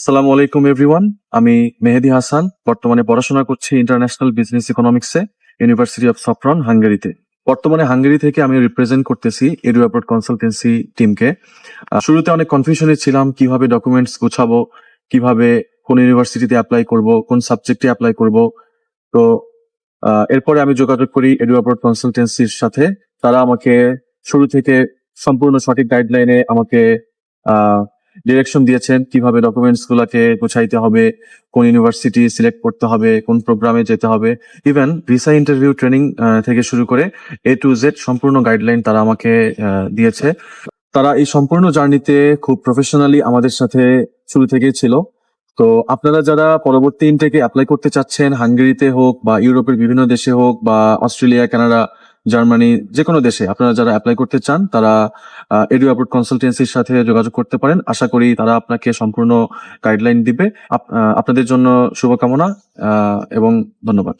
আসসালামু আলাইকুম এভরিওয়ান। আমি মেহেদী হাসান, বর্তমানে পড়াশোনা করছি ইন্টারন্যাশনাল বিজনেস ইকোনমিক্সে ইউনিভার্সিটি অফ সফরন, হাঙ্গেরিতে। বর্তমানে হাঙ্গেরি থেকে আমি রিপ্রেজেন্ট করতেছি এডু অ্যাব্রড কনসালটেন্সি টিমকে। শুরুতে অনেক কনফিউশনে ছিলাম কিভাবে ডকুমেন্টস গোছাবো, কিভাবে কোন ইউনিভার্সিটিতে অ্যাপ্লাই করব, কোন সাবজেক্টে অ্যাপ্লাই করব। তো এরপরে আমি যোগাযোগ করি এডু অ্যাব্রড কনসালটেন্সির সাথে। তারা আমাকে শুরু থেকে সম্পূর্ণ সঠিক গাইডলাইনে আমাকে ডিরেকশন দিয়েছেন কিভাবে ডকুমেন্টস গুলাকে গোছাইতে হবে, কোন ইউনিভার্সিটি সিলেক্ট করতে হবে, কোন প্রোগ্রামে যেতে হবে। ইভেন ভিসা ইন্টারভিউ ট্রেনিং থেকে শুরু করে A to Z সম্পূর্ণ গাইডলাইন তারা আমাকে দিয়েছে। তারা এই সম্পূর্ণ জার্নিতে খুব প্রফেশনালি আমাদের সাথে শুরু থেকেই ছিল। তো আপনারা যারা পরবর্তী ইনটেকে অ্যাপ্লাই করতে চাচ্ছেন, হাঙ্গেরিতে হোক বা ইউরোপের বিভিন্ন দেশে হোক বা অস্ট্রেলিয়া, কানাডা, জার্মানি, যে কোনো দেশে আপনারা যারা অ্যাপ্লাই করতে চান, তারা এডু অ্যাব্রড কনসালটেন্সির সাথে যোগাযোগ করতে পারেন। আশা করি তারা আপনাকে সম্পূর্ণ গাইডলাইন দিবে। আপনাদের জন্য শুভকামনা এবং ধন্যবাদ।